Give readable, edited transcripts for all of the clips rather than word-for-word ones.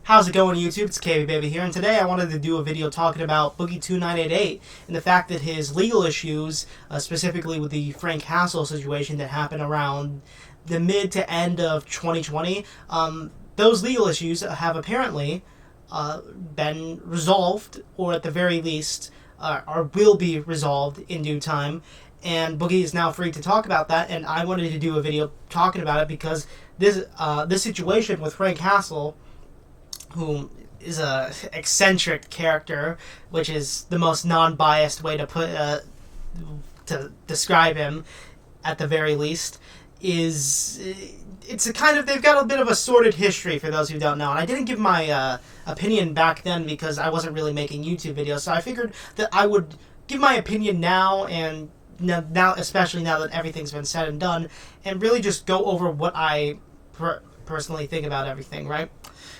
How's it going, YouTube? It's KB Baby here, and today I wanted to do a video talking about Boogie2988 and the fact that his legal issues, specifically with the Frank Hassel situation that happened around the mid to end of 2020, those legal issues have apparently been resolved, or at the very least, or will be resolved in due time. And Boogie is now free to talk about that, and I wanted to do a video talking about it because this situation with Frank Hassel, who is a eccentric character, which is the most non-biased way to describe him, at the very least, it's a kind of, they've got a bit of a sordid history for those who don't know. And I didn't give my opinion back then because I wasn't really making YouTube videos, so I figured that I would give my opinion now, and now especially now that everything's been said and done, and really just go over what I personally think about everything, right?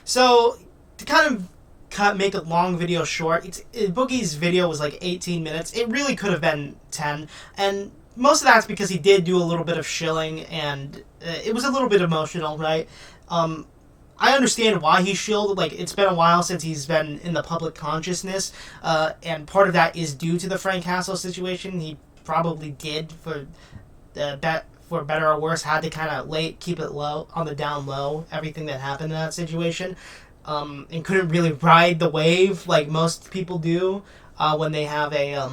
So, to kind of make a long video short, Boogie's video was like 18 minutes. It really could have been 10, and most of that's because he did do a little bit of shilling, and it was a little bit emotional, right? I understand why he shilled. Like, it's been a while since he's been in the public consciousness, and part of that is due to the Frank Hassel situation. He probably did, for better or worse, had to kind of keep it low, on the down low, everything that happened in that situation, and couldn't really ride the wave like most people do when they have a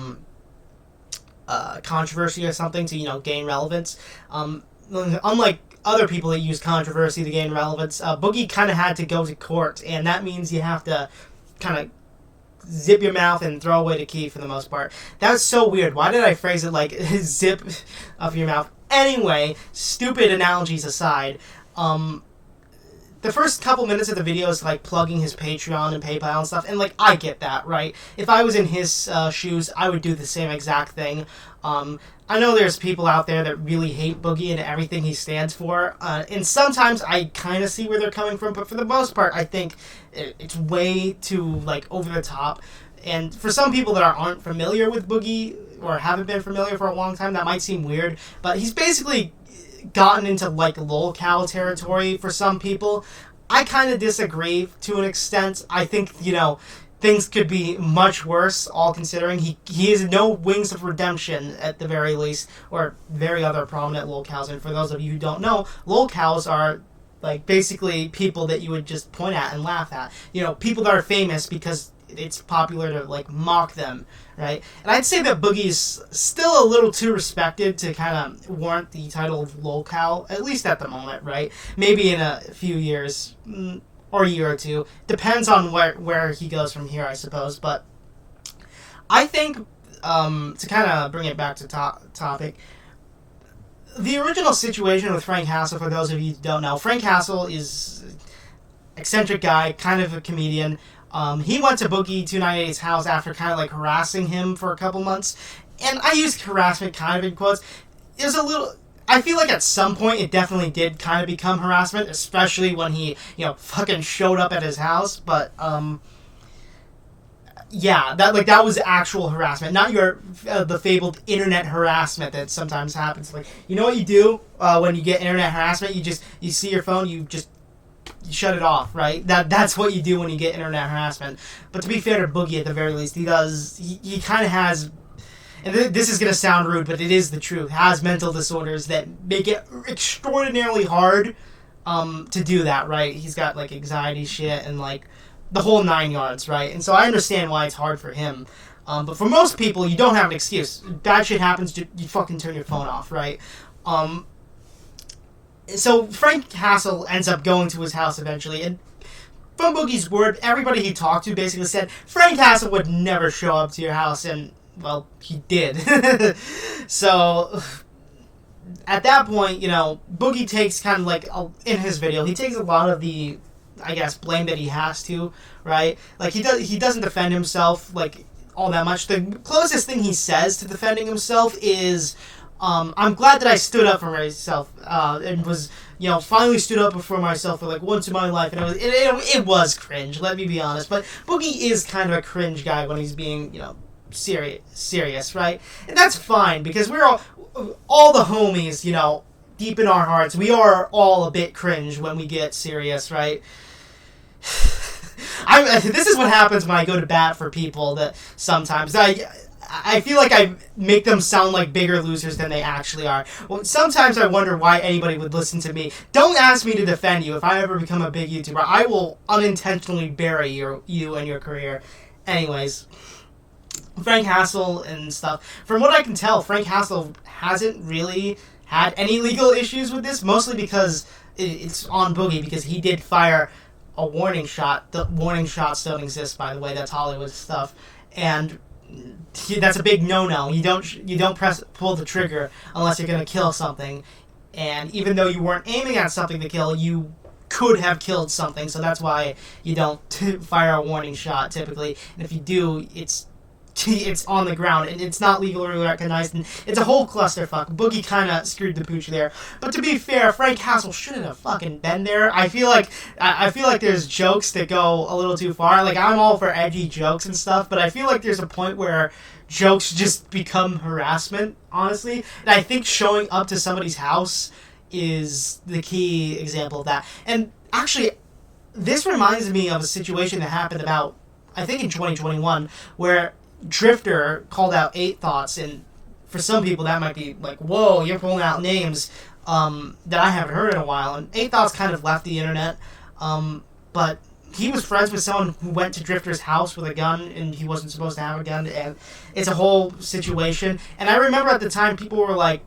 controversy or something to, gain relevance. Unlike other people that use controversy to gain relevance, Boogie kind of had to go to court, and that means you have to kind of zip your mouth and throw away the key for the most part. That's so weird. Why did I phrase it like zip up your mouth? Anyway, stupid analogies aside, the first couple minutes of the video is like plugging his Patreon and PayPal and stuff, and like, I get that, right? If I was in his shoes, I would do the same exact thing. I know there's people out there that really hate Boogie and everything he stands for, and sometimes I kind of see where they're coming from, but for the most part, I think it's way too, like, over the top. And for some people that aren't familiar with Boogie, or haven't been familiar for a long time, that might seem weird, but he's basically gotten into, like, lolcow territory for some people. I kind of disagree to an extent. I think, things could be much worse, all considering. He has no wings of redemption, at the very least, or very other prominent lolcows. And for those of you who don't know, lolcows are, like, basically people that you would just point at and laugh at. People that are famous because it's popular to, like, mock them, right? And I'd say that Boogie's still a little too respected to kind of warrant the title of lolcow, at least at the moment, right? Maybe in a few years, or a year or two. Depends on where he goes from here, I suppose. But I think, to kind of bring it back to topic, the original situation with Frank Hassel, for those of you who don't know, Frank Hassel is an eccentric guy, kind of a comedian. He went to Boogie2988's house after kind of like harassing him for a couple months. And I used harassment kind of in quotes. It was a little... I feel like at some point it definitely did kind of become harassment, especially when he, fucking showed up at his house. But, yeah, that was actual harassment, not the fabled internet harassment that sometimes happens. Like, you know what you do when you get internet harassment? You see your phone, you shut it off, right? That's what you do when you get internet harassment. But to be fair to Boogie, at the very least, he kind of has, and this is going to sound rude, but it is the truth, has mental disorders that make it extraordinarily hard to do that, right? He's got, like, anxiety shit and, like, the whole 9 yards, right? And so I understand why it's hard for him. But for most people, you don't have an excuse. Bad shit happens, you fucking turn your phone off, right? So Frank Hassel ends up going to his house eventually, and from Boogie's word, everybody he talked to basically said Frank Hassel would never show up to your house, and, well, he did. So, at that point, Boogie takes kind of like, in his video, he takes a lot of the, I guess, blame that he has to, right? Like, he doesn't defend himself, like, all that much. The closest thing he says to defending himself is, I'm glad that I stood up for myself, and was, finally stood up for myself for, like, once in my life, and it was cringe, let me be honest. But Boogie is kind of a cringe guy when he's being, serious, right? And that's fine, because we're all the homies, deep in our hearts, we are all a bit cringe when we get serious, right? This is what happens when I go to bat for people. That sometimes I feel like I make them sound like bigger losers than they actually are. Well, sometimes I wonder why anybody would listen to me. Don't ask me to defend you. If I ever become a big YouTuber, I will unintentionally bury you and your career. Anyways, Frank Hassel and stuff. From what I can tell, Frank Hassel hasn't really had any legal issues with this, mostly because it's on Boogie, because he did fire a warning shot. The warning shots don't exist, by the way. That's Hollywood stuff. And that's a big no-no. You don't pull the trigger unless you're going to kill something. And even though you weren't aiming at something to kill, you could have killed something. So that's why you don't fire a warning shot typically. And if you do, it's on the ground, and it's not legally recognized, and it's a whole clusterfuck. Boogie kind of screwed the pooch there. But to be fair, Frank Hassel shouldn't have fucking been there. I feel like there's jokes that go a little too far. Like, I'm all for edgy jokes and stuff, but I feel like there's a point where jokes just become harassment, honestly. And I think showing up to somebody's house is the key example of that. And actually, this reminds me of a situation that happened about, I think in 2021, where Drifter called out 8 Thoughts, and for some people that might be like, whoa, you're pulling out names that I haven't heard in a while. And 8 Thoughts kind of left the internet, but he was friends with someone who went to Drifter's house with a gun, and he wasn't supposed to have a gun, and it's a whole situation. And I remember at the time people were like,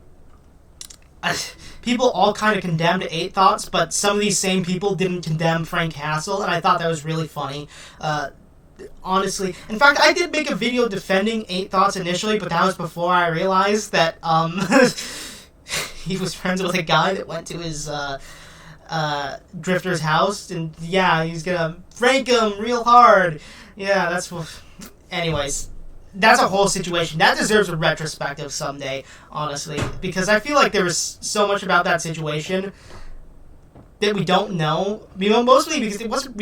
people all kind of condemned 8 Thoughts, but some of these same people didn't condemn Frank Hassel, and I thought that was really funny. Honestly, in fact, I did make a video defending 8 Thoughts initially, but that was before I realized that he was friends with a guy that went to his Drifter's house, and yeah, he's gonna frank him real hard. Yeah, that's what. Anyways, that's a whole situation that deserves a retrospective someday, honestly, because I feel like there was so much about that situation that we don't know. Mostly because it wasn't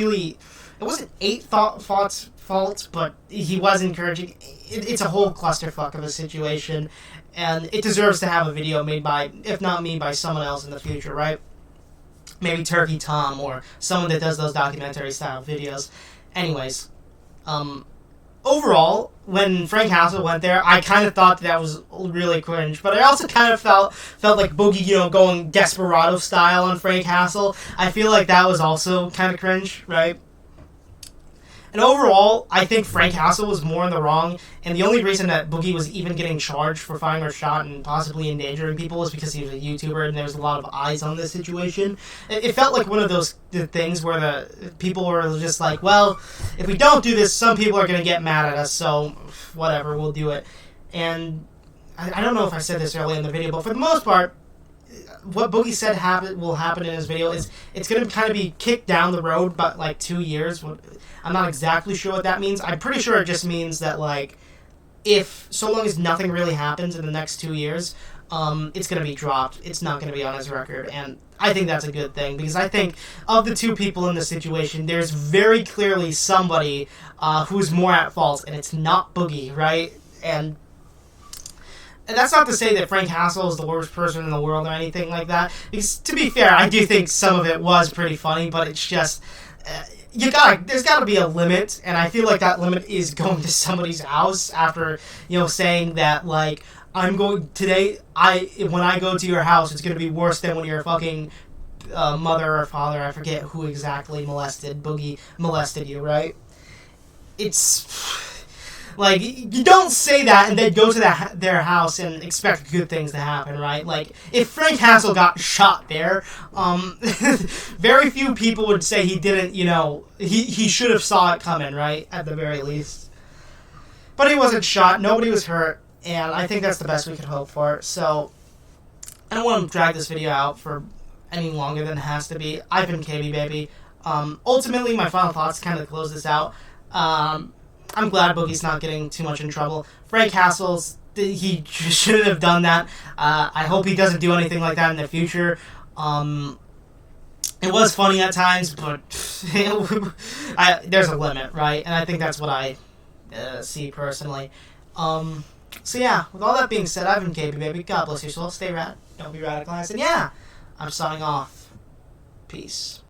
8 Thoughts' fault, but he was encouraging. It's a whole clusterfuck of a situation, and it deserves to have a video made by, if not me, by someone else in the future, right? Maybe Turkey Tom, or someone that does those documentary-style videos. Anyways, overall, when Frank Hassel went there, I kind of thought that was really cringe, but I also kind of felt like Boogie, going Desperado style on Frank Hassel. I feel like that was also kind of cringe, right? And overall, I think Frank Hassel was more in the wrong, and the only reason that Boogie was even getting charged for firing a shot and possibly endangering people was because he was a YouTuber, and there was a lot of eyes on this situation. It felt like one of those things where the people were just like, well, if we don't do this, some people are going to get mad at us, so whatever, we'll do it. And I don't know if I said this earlier in the video, but for the most part, what Boogie said will happen in his video is it's going to kind of be kicked down the road, but like 2 years. I'm not exactly sure what that means. I'm pretty sure it just means that, like, so long as nothing really happens in the next 2 years, it's going to be dropped. It's not going to be on his record, and I think that's a good thing, because I think of the 2 people in this situation, there's very clearly somebody who's more at fault, and it's not Boogie, right? And that's not to say that Frank Hassel is the worst person in the world or anything like that, because, to be fair, I do think some of it was pretty funny, but it's just, there's gotta be a limit, and I feel like that limit is going to somebody's house after, saying that, like, when I go to your house, it's gonna be worse than when your fucking mother or father, I forget who exactly Boogie molested you, right? It's... like, you don't say that and then go to their house and expect good things to happen, right? Like, if Frank Hassel got shot there, very few people would say he didn't, he should have saw it coming, right? At the very least. But he wasn't shot, nobody was hurt, and I think that's the best we could hope for. So, I don't want to drag this video out for any longer than it has to be. I've been KB Baby. Ultimately, my final thoughts kind of close this out. I'm glad Boogie's not getting too much in trouble. Frank Hassel's, he shouldn't have done that. I hope he doesn't do anything like that in the future. It was funny at times, but there's a limit, right? And I think that's what I see personally. So yeah, with all that being said, I've been KB Baby. God bless your soul. Stay rad. Don't be radicalized. And yeah, I'm signing off. Peace.